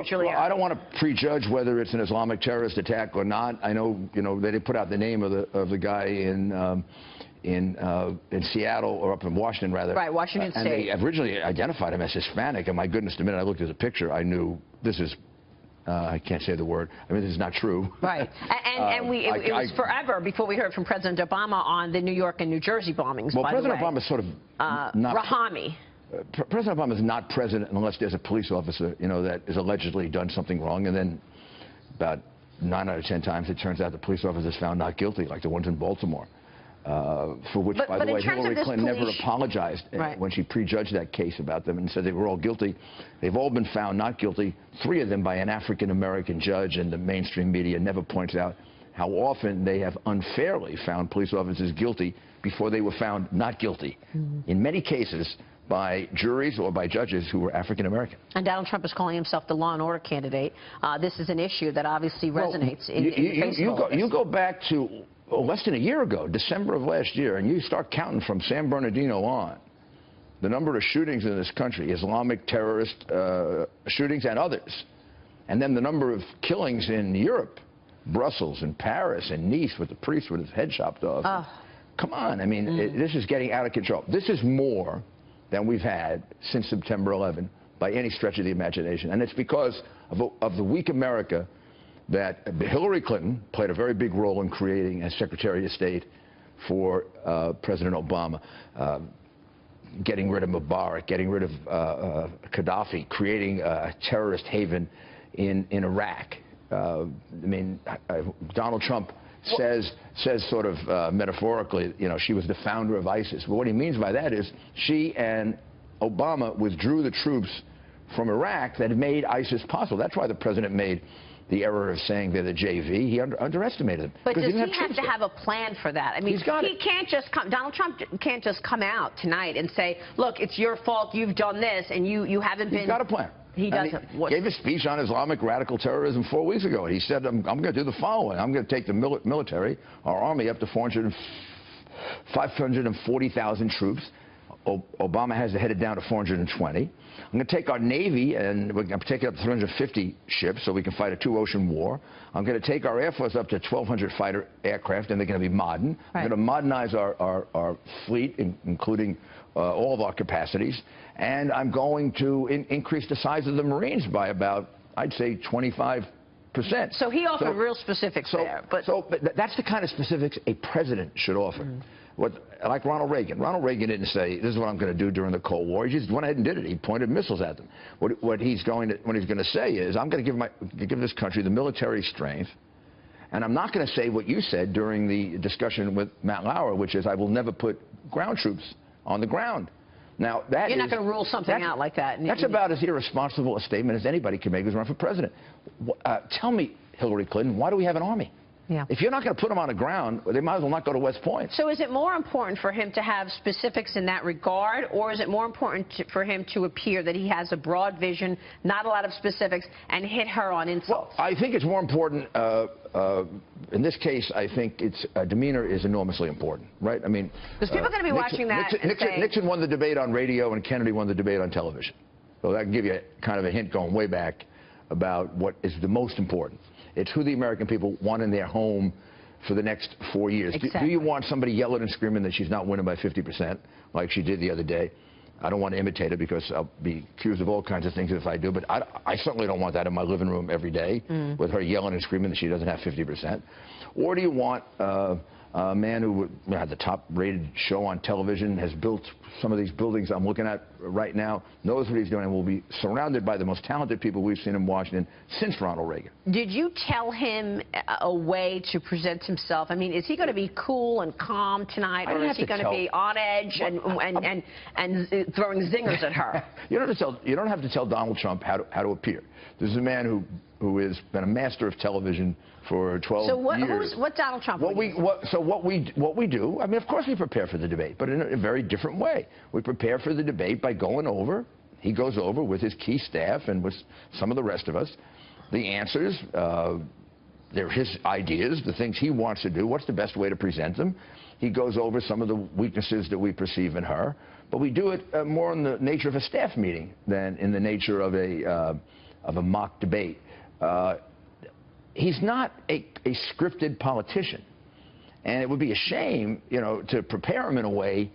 Giuliani. Well, I don't want to prejudge whether it's an Islamic terrorist attack or not. I know, they didn't put out the name of the guy in Seattle, or up in Washington, rather. Right, Washington State. And they originally identified him as Hispanic, and my goodness, the minute I looked at the picture, I knew this is. I can't say the word. I mean, this is not true. Right. And it was forever before we heard from President Obama on the New York and New Jersey bombings, well, by President the way. Obama's sort of not... Rahami. President Obama is not president unless there's a police officer, that has allegedly done something wrong, and then about 9 out of 10 times it turns out the police officer is found not guilty, like the ones in Baltimore. For which, by the way, Hillary Clinton never apologized when she prejudged that case about them and said they were all guilty. They've all been found not guilty, 3 of them by an African-American judge, and the mainstream media never points out how often they have unfairly found police officers guilty before they were found not guilty. In many cases, by juries or by judges who were African-American. And Donald Trump is calling himself the law and order candidate. This is an issue that obviously resonates in the face of all this. You go back to less than a year ago, December of last year, and you start counting from San Bernardino on, the number of shootings in this country, Islamic terrorist shootings and others, and then the number of killings in Europe, Brussels and Paris and Nice with the priest with his head chopped off. Come on, I mean, this is getting out of control. This is more than we've had since September 11 by any stretch of the imagination. And it's because of the weak America that Hillary Clinton played a very big role in creating as Secretary of State for President Obama, getting rid of Mubarak, getting rid of Gaddafi, creating a terrorist haven in Iraq. Donald Trump says sort of metaphorically, she was the founder of ISIS. But what he means by that is she and Obama withdrew the troops from Iraq that had made ISIS possible. That's why the president made the error of saying they're the JV. He underestimated them. But does he have to have a plan for that? I mean, he can't just come. Donald Trump can't just come out tonight and say, "Look, it's your fault. You've done this, and you haven't been." He's got a plan. He doesn't. He gave a speech on Islamic radical terrorism 4 weeks ago, and he said, I'm going to do the following. I'm going to take the military, our army, up to 540,000 troops. Obama has it headed down to 420. I'm going to take our Navy, and we're going to take it up to 350 ships so we can fight a 2-ocean war. I'm going to take our Air Force up to 1,200 fighter aircraft, and they're going to be modern. I'm going to modernize our fleet, including all of our capacities. And I'm going to increase the size of the Marines by about, I'd say, 25%. So he offered real specifics there. But that's the kind of specifics a president should offer. Like Ronald Reagan. Ronald Reagan didn't say, this is what I'm going to do during the Cold War. He just went ahead and did it. He pointed missiles at them. What he's going to say is, I'm going to give this country the military strength, and I'm not going to say what you said during the discussion with Matt Lauer, which is I will never put ground troops on the ground. Now, you're not going to rule something out like that. That's about as irresponsible a statement as anybody can make who's run for president. Tell me, Hillary Clinton, why do we have an army? If you're not going to put them on the ground, they might as well not go to West Point. So is it more important for him to have specifics in that regard, or is it more important for him to appear that he has a broad vision, not a lot of specifics, and hit her on insults? Well, I think it's more important. In this case, I think demeanor is enormously important, right? I mean, because people are going to be watching that. Nixon won the debate on radio, and Kennedy won the debate on television. So that can give you kind of a hint going way back about what is the most important. It's who the American people want in their home for the next 4 years. Exactly. Do you want somebody yelling and screaming that she's not winning by 50%, like she did the other day? I don't want to imitate her because I'll be accused of all kinds of things if I do, but I certainly don't want that in my living room every day with her yelling and screaming that she doesn't have 50%. Or do you want a man who had the top-rated show on television, has built some of these buildings I'm looking at right now, knows what he's doing, and will be surrounded by the most talented people we've seen in Washington since Ronald Reagan. Did you tell him a way to present himself? I mean, is he going to be cool and calm tonight, or is he going to be on edge and throwing zingers at her? You don't have to tell Donald Trump how to appear. This is a man who has been a master of television for 12 years. So what Donald Trump? What we do, I mean, of course we prepare for the debate, but in a very different way. We prepare for the debate by going over, he goes over with his key staff and with some of the rest of us, the answers, they're his ideas, the things he wants to do, what's the best way to present them. He goes over some of the weaknesses that we perceive in her, but we do it more in the nature of a staff meeting than in the nature of of a mock debate. He's not a scripted politician, and it would be a shame, you know, to prepare him in a way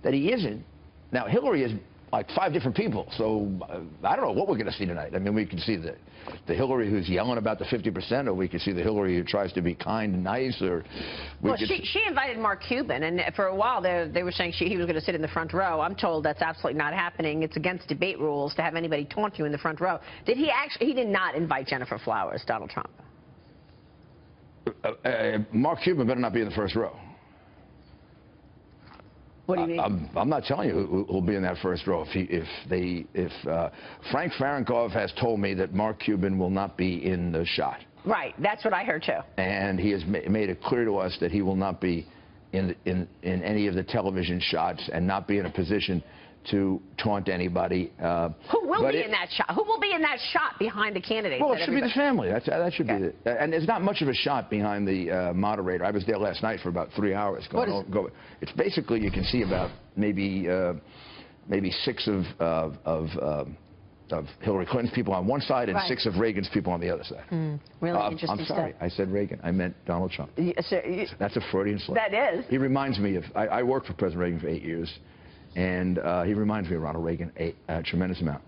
that he isn't. Now, Hillary is like 5 different people, so I don't know what we're going to see tonight. I mean, we can see the Hillary who's yelling about the 50%, or we can see the Hillary who tries to be kind and nice, or... Well, she invited Mark Cuban, and for a while they were saying he was going to sit in the front row. I'm told that's absolutely not happening. It's against debate rules to have anybody taunt you in the front row. Did he actually... He did not invite Jennifer Flowers, Donald Trump. Mark Cuban better not be in the first row. What do you mean? I'm not telling you who'll be in that first row. If Frank Fahrenkopf has told me that Mark Cuban will not be in the shot. Right, that's what I heard too. And he has made it clear to us that he will not be in any of the television shots and not be in a position to taunt anybody. Who will be in that shot? Who will be in that shot behind the candidate? Well, it should be the family. That should be it. And there's not much of a shot behind the moderator. I was there last night for about 3 hours. It's basically, you can see about maybe 6 of Hillary Clinton's people on one side and 6 of Reagan's people on the other side. Really interesting I'm sorry, I said Reagan. I meant Donald Trump. That's a Freudian slip. That is. He reminds me of, I worked for President Reagan for 8 years, and he reminds me of Ronald Reagan a tremendous amount.